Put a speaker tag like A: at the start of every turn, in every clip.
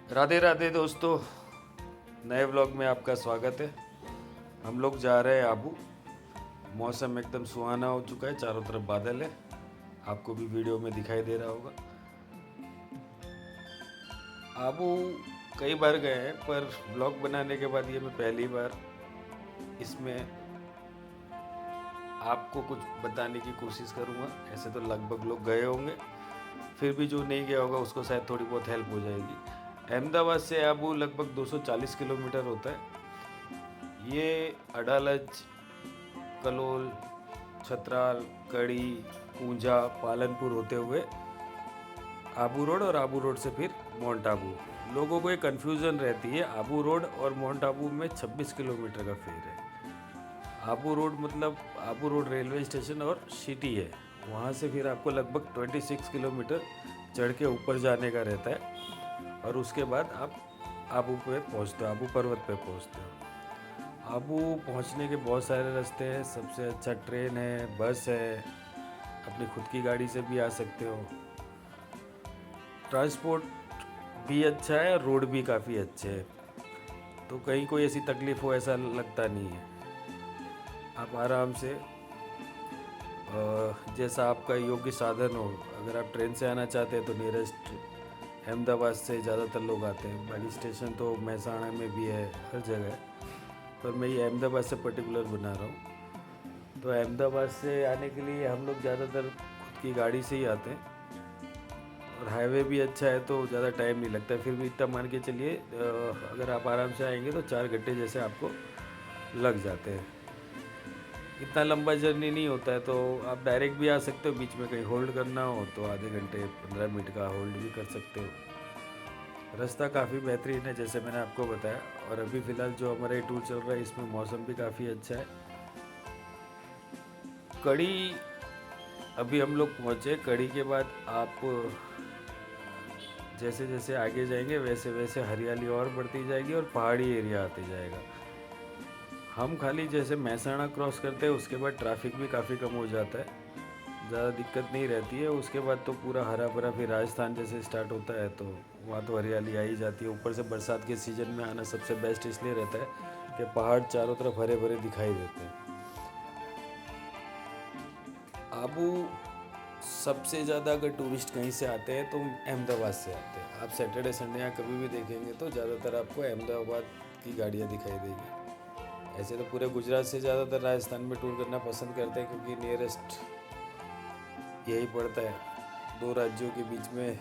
A: राधे राधे दोस्तों, नए व्लॉग में आपका स्वागत है। हम लोग जा रहे हैं आबू। मौसम एकदम सुहाना हो चुका है, चारों तरफ बादल है। आपको भी वीडियो में दिखाई दे रहा होगा। आबू कई बार गए हैं, पर व्लॉग बनाने के बाद ये मैं पहली बार इसमें आपको कुछ बताने की कोशिश करूँगा। ऐसे तो लगभग लोग गए होंगे, फिर भी जो नहीं गया होगा उसको शायद थोड़ी बहुत हेल्प हो जाएगी। अहमदाबाद से आबू लगभग 240 किलोमीटर होता है। ये अडालज, कलोल, छतराल, कड़ी, ऊंझा, पालनपुर होते हुए आबू रोड और आबू रोड से फिर माउंट आबू। लोगों को एक कन्फ्यूज़न रहती है, आबू रोड और माउंट आबू में 26 किलोमीटर का फेर है। आबू रोड मतलब आबू रोड रेलवे स्टेशन और सिटी है। वहाँ से फिर आपको लगभग 26 किलोमीटर चढ़ के ऊपर जाने का रहता है और उसके बाद आप आबू पे पहुँचते हो, आबू पर्वत पे पहुँचते हो। आबू पहुँचने के बहुत सारे रास्ते हैं। सबसे अच्छा ट्रेन है, बस है, अपनी खुद की गाड़ी से भी आ सकते हो। ट्रांसपोर्ट भी अच्छा है और रोड भी काफ़ी अच्छे हैं, तो कहीं कोई ऐसी तकलीफ़ हो ऐसा लगता नहीं है। आप आराम से जैसा आपका योग्य साधन हो, अगर आप ट्रेन से आना चाहते हैं तो नियरेस्ट अहमदाबाद से ज़्यादातर लोग आते हैं। बाकी स्टेशन तो महसाणा में भी है, हर जगह है, पर मैं ये अहमदाबाद से पर्टिकुलर बना रहा हूँ। तो अहमदाबाद से आने के लिए हम लोग ज़्यादातर खुद की गाड़ी से ही आते हैं और हाईवे भी अच्छा है तो ज़्यादा टाइम नहीं लगता। फिर भी इतना मान के चलिए, अगर आप आराम से आएंगे तो 4 घंटे जैसे आपको लग जाते हैं। इतना लंबा जर्नी नहीं होता है, तो आप डायरेक्ट भी आ सकते हो। बीच में कहीं होल्ड करना हो तो आधे घंटे 15 मिनट का होल्ड भी कर सकते हो। रास्ता काफ़ी बेहतरीन है जैसे मैंने आपको बताया। और अभी फ़िलहाल जो हमारा ये टूर चल रहा है इसमें मौसम भी काफ़ी अच्छा है। कड़ी अभी हम लोग पहुँचे। कड़ी के बाद आप जैसे जैसे आगे जाएंगे वैसे वैसे हरियाली और बढ़ती जाएगी और पहाड़ी एरिया आते जाएगा। हम खाली जैसे महसाणा क्रॉस करते हैं उसके बाद ट्रैफिक भी काफ़ी कम हो जाता है, ज़्यादा दिक्कत नहीं रहती है। उसके बाद तो पूरा हरा भरा फिर राजस्थान जैसे स्टार्ट होता है, तो वहाँ तो हरियाली आ ही जाती है। ऊपर से बरसात के सीज़न में आना सबसे बेस्ट इसलिए रहता है कि पहाड़ चारों तरफ हरे भरे दिखाई देते हैं। आबू सबसे ज़्यादा अगर टूरिस्ट कहीं से आते हैं तो अहमदाबाद से आते हैं। आप सैटरडे संडे यहाँ कभी भी देखेंगे तो ज़्यादातर आपको अहमदाबाद की गाड़ियाँ दिखाई देगी। ऐसे तो पूरे गुजरात से ज़्यादातर राजस्थान में टूर करना पसंद करते हैं, क्योंकि नियरेस्ट यही पड़ता है। दो राज्यों के बीच में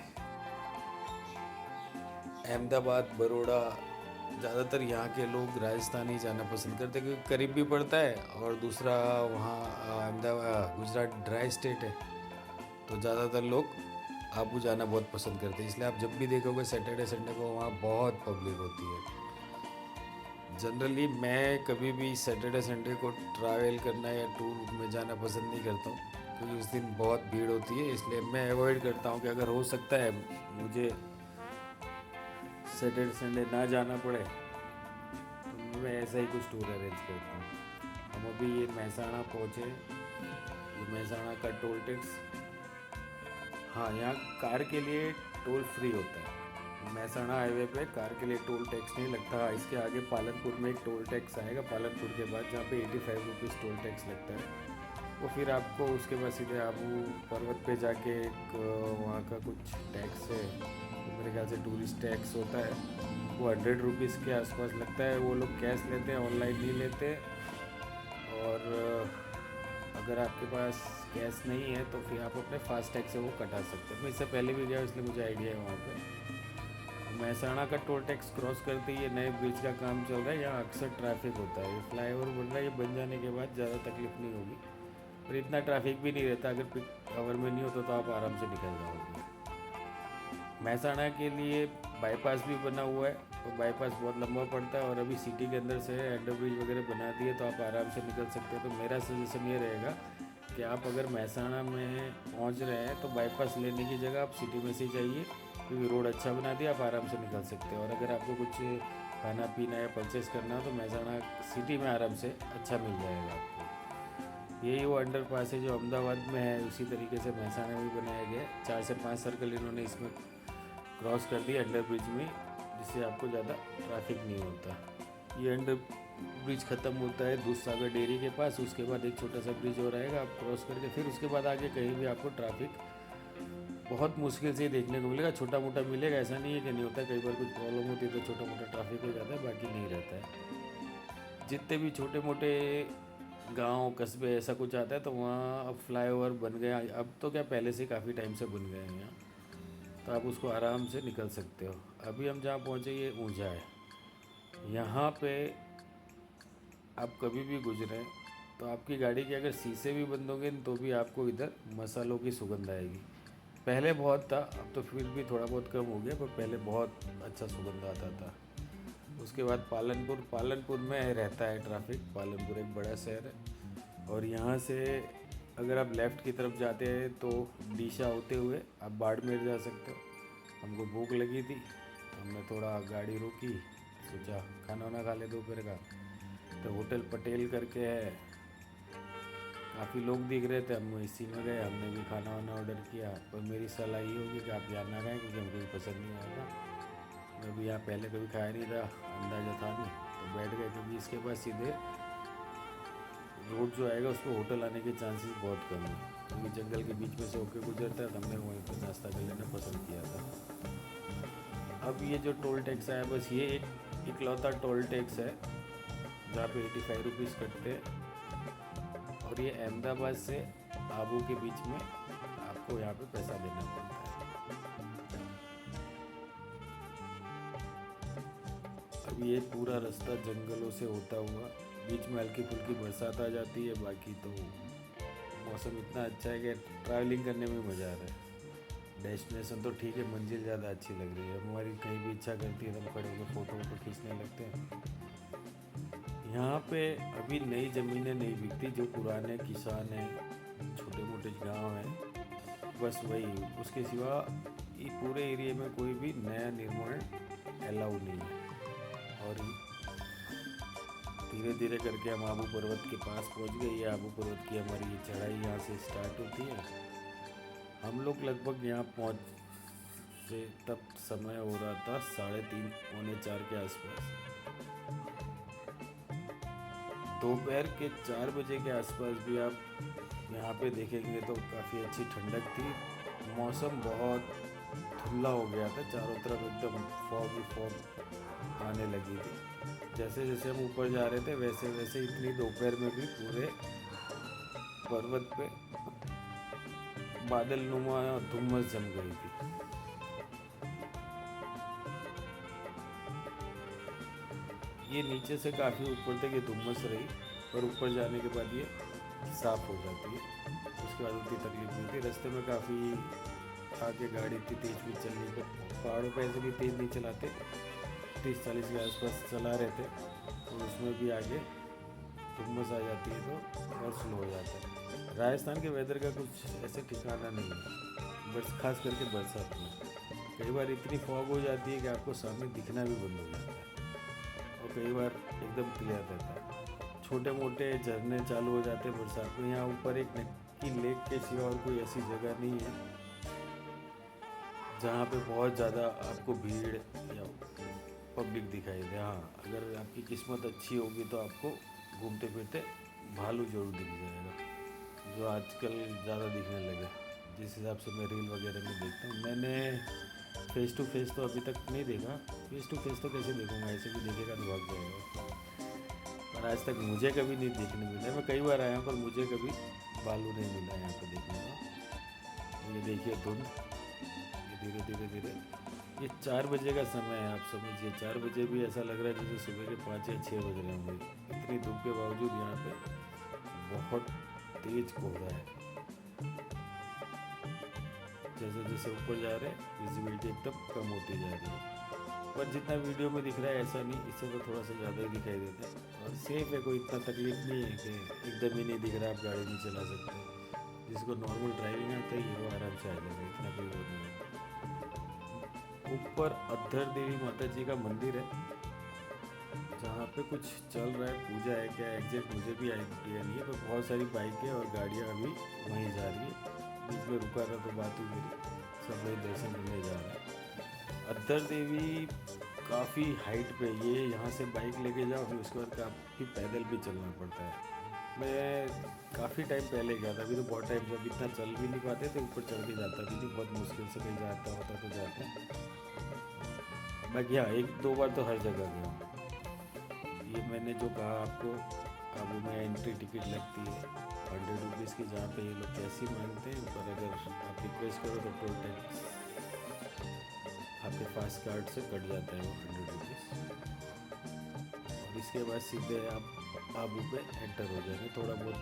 A: अहमदाबाद, बड़ौदा, ज़्यादातर यहाँ के लोग राजस्थान ही जाना पसंद करते हैं क्योंकि करीब भी पड़ता है और दूसरा वहाँ अहमदाबाद गुजरात ड्राई स्टेट है, तो ज़्यादातर लोग आबू जाना बहुत पसंद करते हैं। इसलिए आप जब भी देखोगे सैटरडे संडे को वहाँ बहुत पब्लिक होती है। जनरली मैं कभी भी सैटरडे संडे को ट्रैवल करना या टूर में जाना पसंद नहीं करता हूँ, क्योंकि उस दिन बहुत भीड़ होती है। इसलिए मैं अवॉइड करता हूँ कि अगर हो सकता है मुझे सैटरडे संडे ना जाना पड़े तो मैं ऐसा ही कुछ टूर अरेंज करता हूँ। हम अभी ये महसाणा पहुँचे। ये महसाणा का टोल टैक्स, हाँ, यहाँ कार के लिए टोल फ्री होता है। महसाणा हाईवे पे कार के लिए टोल टैक्स नहीं लगता। इसके आगे पालनपुर में एक टोल टैक्स आएगा, पालनपुर के बाद, जहाँ पे 85 रुपीज़ टोल टैक्स लगता है। वो फिर आपको उसके बाद सीधे आबू पर्वत पे जाके एक वहाँ का कुछ टैक्स है, तो मेरे ख्याल से टूरिस्ट टैक्स होता है, वो 100 रुपीज़ के आसपास लगता है। वो लोग कैश लेते हैं, ऑनलाइन नहीं लेते। और अगर आपके पास कैश नहीं है तो फिर आप अपने फास्टैग से वो कटा सकते हैं। मैं इससे पहले भी गया इसलिए मुझे आइडिया है वहाँ पे। महसाणा का टोल टैक्स क्रॉस करते ही ये नए ब्रिज का काम चल रहा है, यहाँ अक्सर ट्रैफिक होता है। ये फ्लाईओवर बन रहा है, ये बन जाने के बाद ज़्यादा तकलीफ नहीं होगी और इतना ट्रैफिक भी नहीं रहता। अगर पिक आवर में नहीं होता तो आप आराम से निकल जाओगे। महसाणा के लिए बाईपास भी बना हुआ है, तो बाईपास बहुत लंबा पड़ता है और अभी सिटी के अंदर से अंडर ब्रिज वगैरह बना दिए तो आप आराम से निकल सकते हो। तो मेरा सजेशन ये रहेगा कि आप अगर महसाणा में पहुंच रहे हैं तो बाईपास लेने की जगह आप सिटी में से ही जाइए, क्योंकि रोड अच्छा बना दिया, आप आराम से निकल सकते हो। और अगर आपको कुछ खाना पीना या परचेस करना हो तो महसाणा सिटी में आराम से अच्छा मिल जाएगा आपको। यही वो अंडर पास है जो अहमदाबाद में है, उसी तरीके से महसाणा में भी बनाया गया है। 4 से 5 सर्कल इन्होंने इसमें क्रॉस कर दिए अंडर ब्रिज में, जिससे आपको ज़्यादा ट्रैफिक नहीं होता। ये अंडर ब्रिज ख़त्म होता है दूध सागर डेयरी के पास, उसके बाद एक छोटा सा ब्रिज और आएगा, आप क्रॉस करके फिर उसके बाद आगे कहीं भी आपको ट्रैफिक बहुत मुश्किल से ही देखने को मिलेगा। छोटा मोटा मिलेगा, ऐसा नहीं है कि नहीं होता, कई बार कुछ प्रॉब्लम होती है तो छोटा मोटा ट्रैफिक हो जाता है, बाकी नहीं रहता है। जितने भी छोटे मोटे गांव कस्बे ऐसा कुछ आता है तो वहाँ अब फ्लाईओवर बन गया, अब तो क्या पहले से काफ़ी टाइम से बन गए हैं यहाँ, तो आप उसको आराम से निकल सकते हो। अभी हम जहाँ पहुँचे ये ऊंझा है, यहाँ पे आप कभी भी गुजरें तो आपकी गाड़ी के अगर शीशे भी बंद होंगे तो भी आपको इधर मसालों की सुगंध आएगी। पहले बहुत था, अब तो फिर भी थोड़ा बहुत कम हो गया, पर पहले बहुत अच्छा सुगंध आता था। उसके बाद पालनपुर में रहता है ट्रैफिक। पालनपुर एक बड़ा शहर है और यहाँ से अगर आप लेफ़्ट की तरफ जाते हैं तो डीशा होते हुए आप बाड़मेर जा सकते हो। हमको भूख लगी थी, हमने थोड़ा गाड़ी रोकी, सोचा खाना वाना खा ले दोपहर का। तो होटल पटेल करके है, काफ़ी लोग दिख रहे थे, हम इसी में गए, हमने भी खाना वाना ऑर्डर किया। पर मेरी सलाह ये होगी कि आप यहाँ ना खाएँ क्योंकि हमको भी पसंद नहीं आएगा। मैं भी यहाँ पहले कभी खाया नहीं था, अंदाज़ा था नहीं, तो बैठ गए क्योंकि इसके बाद सीधे रोड जो आएगा उस पर होटल आने के चांसेस बहुत कम है, क्योंकि जंगल के बीच में से होकर गुजरता है, तो हमने वहीं पर नाश्ता कर लेना पसंद किया था। अब ये जो टोल टैक्स आया, बस ये एक इकलौता टोल टैक्स है जहाँ पे 85 रुपीज़ कटते हैं, और ये अहमदाबाद से आबू के बीच में आपको यहाँ पे पैसा देना पड़ता है। अब ये पूरा रास्ता जंगलों से होता हुआ, बीच में हल्की फुल्की बरसात आ जाती है, बाकी तो मौसम इतना अच्छा है कि ट्रैवलिंग करने में मज़ा आ रहा है। डेस्टिनेशन तो ठीक है, मंजिल ज़्यादा अच्छी लग रही है। हमारी कहीं भी इच्छा करती है तो हम खड़े होकर फ़ोटो खींचने लगते हैं। यहाँ पे अभी नई ज़मीनें नहीं बिकती, जो पुराने किसान हैं, छोटे मोटे गांव हैं, बस वही, उसके सिवा ये पूरे एरिया में कोई भी नया निर्माण अलाउ नहीं है। और धीरे धीरे करके हम आबू पर्वत के पास पहुँच गए। ये आबू पर्वत की हमारी ये चढ़ाई यहाँ से स्टार्ट होती है। हम लोग लगभग यहाँ पहुँचे तब समय हो रहा था 3:30 पौने 4 के आसपास। दोपहर के 4 बजे के आसपास भी आप यहाँ पे देखेंगे तो काफ़ी अच्छी ठंडक थी। मौसम बहुत धुंधला हो गया था, चारों तरफ एकदम फॉग ही फॉग आने लगी थी। जैसे जैसे हम ऊपर जा रहे थे वैसे वैसे इतनी दोपहर में भी पूरे पर्वत पे बादल नुमा धुम्मस जम गई थी। ये नीचे से काफ़ी ऊपर तक ये धुम्मस रही, पर ऊपर जाने के बाद ये साफ़ हो जाती है। उसके बाद उतनी तकलीफ नहीं थी। रास्ते में काफ़ी आगे गाड़ी थी, तेज़ भी चलनी पर, पहाड़ों पे ऐसे भी तेज़ नहीं चलाते, 30-40 के आसपास चला रहे थे, और उसमें भी आगे धुम्मस आ जाती है तो और स्लो हो जाता है। राजस्थान के वेदर का कुछ ऐसे ठिकाना नहीं है, बस खास करके बरसात में कई बार इतनी फॉग हो जाती है कि आपको सामने दिखना भी बंद हो जाता है, और कई बार एकदम क्लियर रहता है। छोटे मोटे झरने चालू हो जाते हैं बरसात में। यहाँ ऊपर एक नक्की लेक के सिवा और कोई ऐसी जगह नहीं है जहाँ पे बहुत ज़्यादा आपको भीड़ या पब्लिक दिखाई दे। हाँ, अगर आपकी किस्मत अच्छी होगी तो आपको घूमते फिरते भालू जरूर दिख जाएगा, जो आजकल ज़्यादा दिखने लगे, जिस हिसाब से मैं रील वगैरह में देखता हूँ। मैंने फेस टू फेस तो अभी तक नहीं देखा, फेस टू फेस तो कैसे देखूँगा, ऐसे भी देखेगा तो भाग जाएगा, पर आज तक मुझे कभी नहीं देखने मिला। मैं कई बार आया हूँ पर मुझे कभी भालू नहीं मिला यहाँ पर देखने का। ये देखिए धुंध, ये धीरे धीरे ये 4 बजे का समय है, आप समझिए 4 बजे भी ऐसा लग रहा है जैसे सुबह के 5 या 6 बज रहे होंगे। इतनी धूप के बावजूद यहाँ पे बहुत तेज कोहरा है। जैसे जैसे ऊपर जा रहे हैं विजिबिलिटी एकदम कम होती जा रही है, पर जितना वीडियो में दिख रहा है ऐसा नहीं, इससे तो थोड़ा सा ज़्यादा ही दिखाई देता है। और सेफ है, कोई इतना तकलीफ नहीं है कि एकदम ही नहीं दिख रहा, आप गाड़ी नहीं चला सकते। जिसको नॉर्मल ड्राइविंग आता है वो आराम से आ जाएगा, इतना कोई वो नहीं है। ऊपर अद्धर देवी माता जी का मंदिर है, जहाँ पे कुछ चल रहा है, पूजा है क्या एग्जैक्ट मुझे भी आइडिया नहीं है, पर बहुत सारी बाइकें और गाड़ियाँ अभी वहीं जा रही है। बीच में रुका था तो बात हुई मेरी, सब वही दर्शन करने जा रहे हैं। अद्धर देवी काफ़ी हाइट पे, ये यहाँ से बाइक लेके जाओ फिर उसके बाद काफ़ी पैदल भी चलना पड़ता है। मैं काफ़ी टाइम पहले गया था, अभी तो बहुत टाइम, जब इतना चल भी नहीं पाते थे ऊपर चढ़ के जाता भी नहीं, बहुत मुश्किल से कहीं जाता होता तो जाते हैं। बाकी हाँ, एक दो बार तो हर जगह गया हूँ। ये मैंने जो कहा आपको, अब में एंट्री टिकट लगती है 100 रुपीज़ की, जहाँ पे ये लोग कैसी मांगते हैं, पर अगर आप रिक्वेस्ट करो तो टोल टैक्स आपके फास्ट कार्ड से कट जाता है वो 100 रुपीज़। और इसके बाद सीधे आप आबू पे एंटर हो जाएंगे, थोड़ा बहुत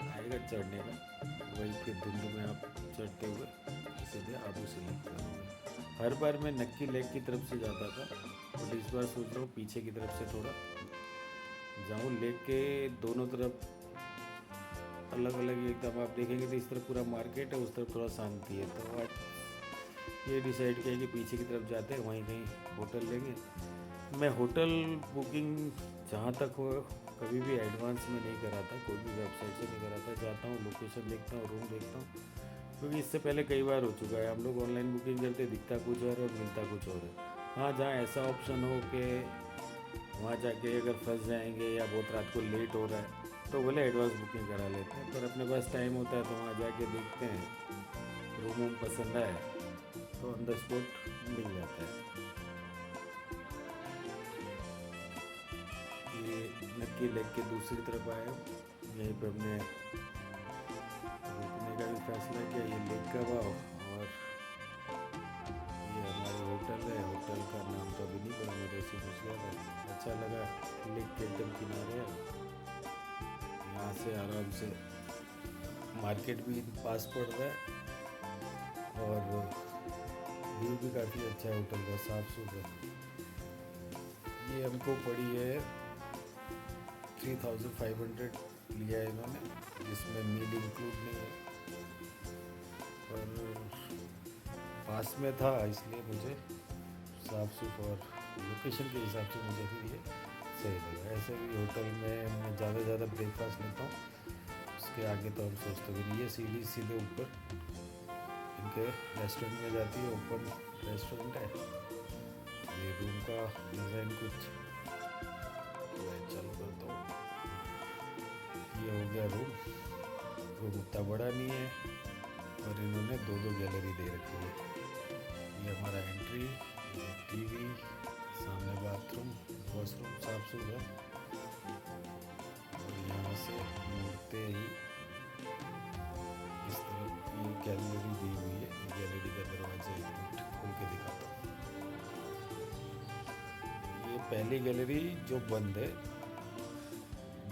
A: आएगा चढ़ने का, वही फिर धुंध में आप चढ़ते हुए सीधे आबू सेलेक्ट करोगे। हर बार मैं नक्की लेक की तरफ से जाता था, बट इस बार सोच रहा हूँ पीछे की तरफ से थोड़ा जाऊँ। लेक के दोनों तरफ अलग अलग एकदम आप देखेंगे तो इस तरफ पूरा मार्केट है, उस तरफ थोड़ा शांति है। तो आज ये डिसाइड किया कि पीछे की तरफ जाते हैं, वहीं कहीं होटल लेंगे। मैं होटल बुकिंग जहाँ तक हो कभी भी एडवांस में नहीं कराता, कोई भी वेबसाइट से नहीं कराता। जाता हूँ, लोकेशन देखता हूँ, रूम देखता हूँ, क्योंकि इससे पहले कई बार हो चुका है। हम लोग ऑनलाइन बुकिंग करते, दिखता कुछ और मिलता कुछ और है। हाँ, जहाँ ऐसा ऑप्शन हो कि वहाँ जाके अगर फंस जाएंगे या बहुत रात को लेट हो रहा है तो बोले एडवांस बुकिंग करा लेते हैं, पर अपने पास टाइम होता है तो वहाँ जाके देखते हैं, रूम वूम पसंद आए तो ऑन द स्पॉट मिल जाता है। ये नक्की लेक के दूसरी तरफ आए हम, यहीं पर हमने रुकने का भी फैसला किया। ये लेक का भाव और ये हमारी होटल है, होटल का नाम तो अभी नहीं पता, मैं जैसे पूछ लिया था। अच्छा लगा, लेक के एकदम किनारे है, यहाँ से आराम से मार्केट भी पास पड़ रहा है और व्यू भी काफ़ी अच्छा है होटल का, साफ सुथरा। ये हमको पड़ी है 3500 लिया है इन्होंने, जिसमें मील इंक्लूड नहीं है, पर पास में था इसलिए मुझे साफ सुथरा और लोकेशन के हिसाब से मुझे भी ये सही लगा। ऐसे भी होटल में मैं ज़्यादा से ज़्यादा ब्रेकफास्ट लेता हूँ, उसके आगे तो हम सोचते भी नहीं। ये सीढ़ी सीधे ऊपर इनके रेस्टोरेंट में जाती है, ओपन रेस्टोरेंट है। ये रूम का डिज़ाइन कुछ मैं चालू करता हूँ। ये हो गया रूम। रूम उतना बड़ा नहीं है और इन्होंने दो दो गैलरी दे रखी है। ये हमारा एंट्री, ये टीवी, सामने बाथरूम, वॉशरूम साफ सुथरा, और यहाँ से मुड़ते ही इस तरफ ये गैलरी दी हुई है। ये गैलरी का दरवाजा एक मिनट खोल के दिखाता हूँ। ये पहली गैलरी जो बंद है,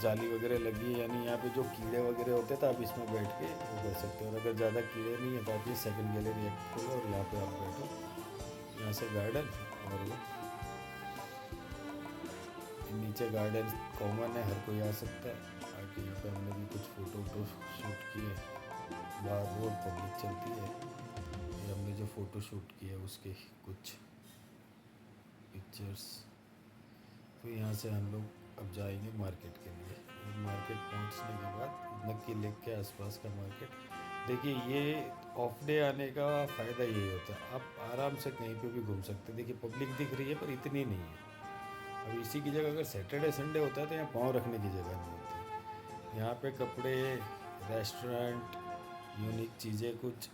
A: जाली वगैरह लगी है, यानी यहाँ पे जो कीड़े वगैरह होते हैं तो आप इसमें बैठ के वो कर सकते हो। और अगर ज़्यादा कीड़े नहीं है तो आप ये सेकंड गैलरी खोलो और यहाँ पे आप बैठो। यहाँ से गार्डन, और नीचे गार्डन कॉमन है, हर कोई आ सकता है। आगे यहाँ पे हमने भी कुछ फ़ोटो शूट किए, बाहर रोड पब्लिक चलती है। ये हमने जो फ़ोटो शूट किए उसके कुछ पिक्चर्स। तो यहाँ से हम लोग अब जाएंगे मार्केट के लिए। मार्केट पहुँचने के बाद नक्की लेक के आसपास का मार्केट, देखिए ये ऑफ डे आने का फ़ायदा यही होता है, आप आराम से कहीं पे भी घूम सकते हैं। देखिए पब्लिक दिख रही है पर इतनी नहीं है। अब इसी की जगह अगर सैटरडे संडे होता है तो यहाँ पाँव रखने की जगह नहीं होती। यहाँ पे कपड़े, रेस्टोरेंट, यूनिक चीज़ें कुछ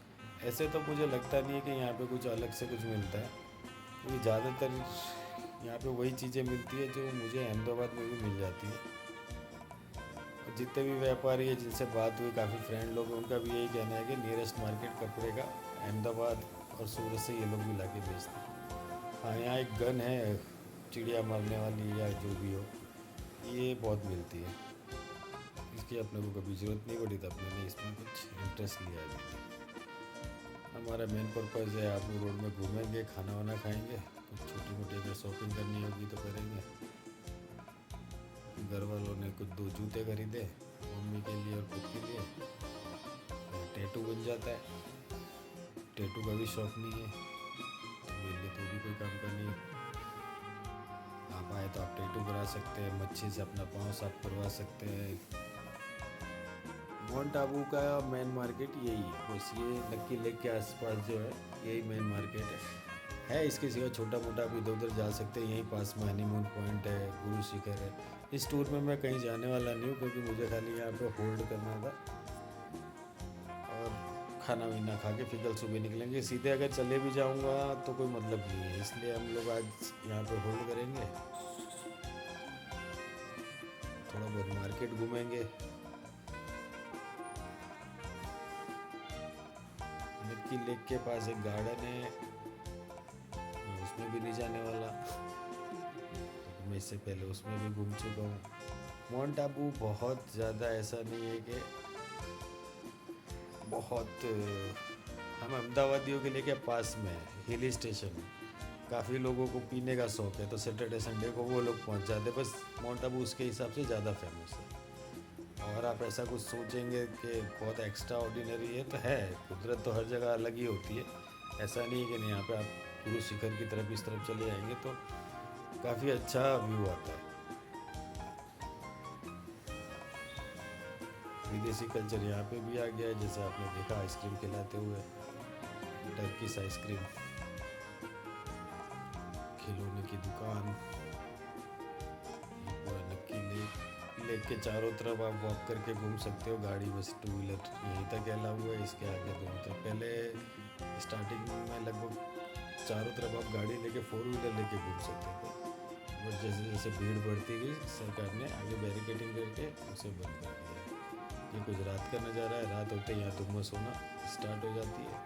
A: ऐसे तो मुझे लगता नहीं है कि यहाँ पे कुछ अलग से कुछ मिलता है, क्योंकि ज़्यादातर यहाँ पे वही चीज़ें मिलती है जो मुझे अहमदाबाद में भी मिल जाती है। और जितने भी व्यापारी है जिनसे बात हुई, काफ़ी फ्रेंड लोग हैं, उनका भी यही कहना है कि नियरेस्ट मार्केट कपड़े का अहमदाबाद और सूरत से ये लोग भी ला के बेचते हैं। हाँ, यहाँ एक गन है चिड़िया मारने वाली या जो भी हो, ये बहुत मिलती है। इसकी अपने को कभी ज़रूरत नहीं पड़ी, तो अपने ने इसमें कुछ इंटरेस्ट लिया है। हमारा मेन पर्पज़ है, आप रोड में घूमेंगे, खाना वाना खाएंगे, कुछ छोटी मोटी अगर शॉपिंग करनी होगी तो करेंगे। घर वालों ने कुछ 2 जूते खरीदे मम्मी के लिए और खुद के लिए। टैटू बन जाता है, टैटू का भी शौक नहीं है तो मेरे लिए तो भी कोई काम का नहीं है। आप आए तो आप टैटू करा सकते हैं, मच्छी से अपना पाँव साफ करवा सकते हैं। माउंट आबू का मेन मार्केट यही है, बस ये नक्की लेक के आसपास जो है यही मेन मार्केट है। है इसके सिवा छोटा मोटा आप इधर उधर जा सकते हैं। यहीं पास में हनीमून पॉइंट है, गुरु शिखर है। इस टूर में मैं कहीं जाने वाला नहीं हूँ क्योंकि मुझे खाली यहाँ पे होल्ड करना था और खाना वीना खा के फिर कल सुबह निकलेंगे। सीधे अगर चले भी जाऊँगा तो कोई मतलब नहीं है, इसलिए हम लोग आज यहाँ पे होल्ड करेंगे। थोड़ा बहुत मार्केट घूमेंगे। नक्की लेक के पास एक गार्डन है, मैं उसमें भी नहीं जाने वाला, मैं इससे पहले उसमें भी घूम चुका हूँ। माउंट आबू बहुत ज़्यादा ऐसा नहीं है कि बहुत, हम अहमदाबादियों के लिए क्या पास में है, हिल स्टेशन है। काफ़ी लोगों को पीने का शौक है तो सैटरडे संडे को वो लोग पहुंच जाते हैं। बस माउंट आबू उसके हिसाब से ज़्यादा फेमस है। और आप ऐसा कुछ सोचेंगे कि बहुत एक्स्ट्रा ऑर्डिनरी है तो है, कुदरत तो हर जगह अलग ही होती है। ऐसा नहीं है कि नहीं, यहाँ पे आप गुरु शिखर की तरफ इस तरफ चले जाएंगे तो काफ़ी अच्छा व्यू आता है। विदेशी कल्चर यहाँ पे भी आ गया है, जैसे आपने देखा आइसक्रीम खिलाते हुए, टर्किश आइसक्रीम, खिलौने की दुकान, पूरा नक्की लेक के चारों तरफ आप वॉक करके घूम सकते हो। गाड़ी बस टू व्हीलर यहीं तक अलाउ हुआ है, इसके आगे दोनों तरफ। पहले स्टार्टिंग में लगभग चारों तरफ आप गाड़ी लेके फोर व्हीलर लेके घूम सकते थे, बट जैसे जैसे भीड़ बढ़ती गई सरकार ने आगे बैरिकेडिंग करके उसे बंद कर दिया। ये गुजरात का नज़ारा है, रात होते यहाँ धुम्मस होना स्टार्ट हो जाती है।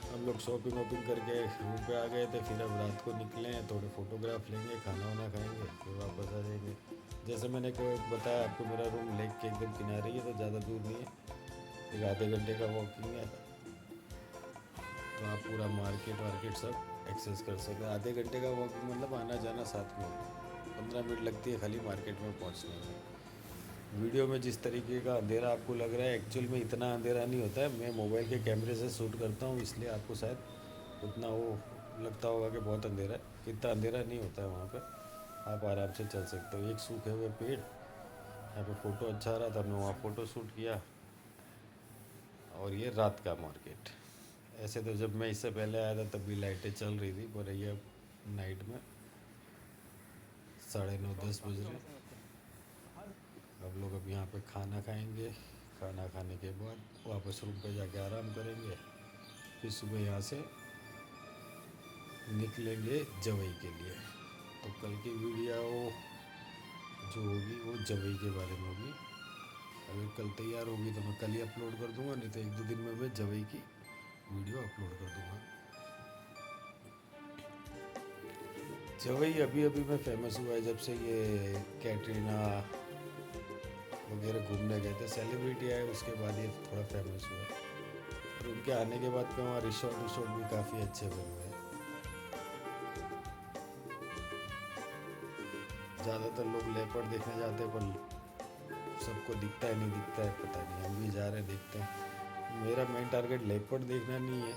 A: हम लोग शॉपिंग वॉपिंग करके रूम पे आ गए थे, फिर अब रात को निकले हैं, थोड़े फोटोग्राफ लेंगे, खाना वाना खाएंगे, फिर वापस आ जाएंगे। जैसे मैंने बताया आपको, मेरा रूम लेक के एकदम किनारे ही है, तो ज़्यादा दूर नहीं है, एक आधे घंटे का वॉकिंग है, तो आप पूरा मार्केट वार्केट सब एक्सेस कर सकते हैं। आधे घंटे का वॉकिंग मतलब आना जाना साथ में, 15 मिनट लगती है खाली मार्केट में पहुँचने में। वीडियो में जिस तरीके का अंधेरा आपको लग रहा है, एक्चुअल में इतना अंधेरा नहीं होता है। मैं मोबाइल के कैमरे से शूट करता हूँ, इसलिए आपको शायद उतना वो लगता होगा कि बहुत अंधेरा है। इतना अंधेरा नहीं होता है वहाँ पे, आप आराम से चल सकते हो। एक सूखे हुए पेड़, यहाँ पे फ़ोटो अच्छा आ रहा था, मैं वहाँ फ़ोटो शूट किया। और ये रात का मार्केट। ऐसे तो जब मैं इससे पहले आया था तब भी लाइटें चल रही थी, पर ये नाइट में 9:30-10 बज रहे। अब लोग अब यहाँ पे खाना खाएंगे, खाना खाने के बाद वापस रूम पे जाके आराम करेंगे, फिर सुबह यहाँ से निकलेंगे जवई के लिए। तो कल की वीडियो जो होगी वो जवई के बारे में होगी। अगर कल तैयार होगी तो मैं कल ही अपलोड कर दूँगा, नहीं तो 1-2 दिन में मैं जवई की वीडियो अपलोड कर दूँगा। जवई अभी अभी में फेमस हुआ है, जब से ये कैटरीना वगैरह घूमने गए थे, सेलिब्रिटी आए, उसके बाद ये थोड़ा फेमस हुआ। और उनके आने के बाद पे वहाँ रिसोर्ट भी काफ़ी अच्छे बने हुए हैं। ज़्यादातर लोग लेपर्ड देखने जाते हैं, पर सबको दिखता है नहीं दिखता है पता नहीं, हम भी जा रहे हैं, देखते हैं। मेरा मेन टारगेट लेपर्ड देखना नहीं है,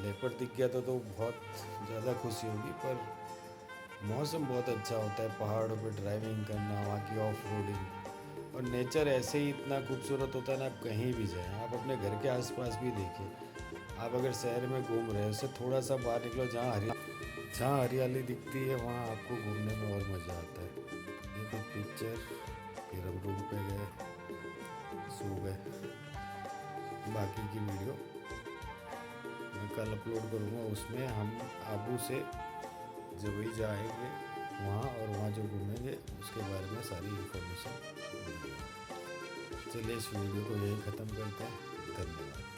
A: लेपर्ड दिख गया तो बहुत ज़्यादा खुशी होगी। पर मौसम बहुत अच्छा होता है, पहाड़ों पे ड्राइविंग करना, वहाँ की ऑफ रोडिंग, और नेचर ऐसे ही इतना खूबसूरत होता है ना। आप कहीं भी जाएं, आप अपने घर के आसपास भी देखिए। आप अगर शहर में घूम रहे हो, उससे थोड़ा सा बाहर निकलो, जहाँ हरियाली दिखती है वहाँ आपको घूमने में और मज़ा आता है। ये कुछ पिक्चर, फिर हम रूम पे गए, सो गए। बाकी की वीडियो मैं कल अपलोड करूँगा, उसमें हम आबू से जवई जाएंगे वहाँ, और वहाँ जो घूमेंगे उसके बारे में सारी इन्फॉर्मेशन। चलिए इस वीडियो को यही ख़त्म करते हैं। धन्यवाद।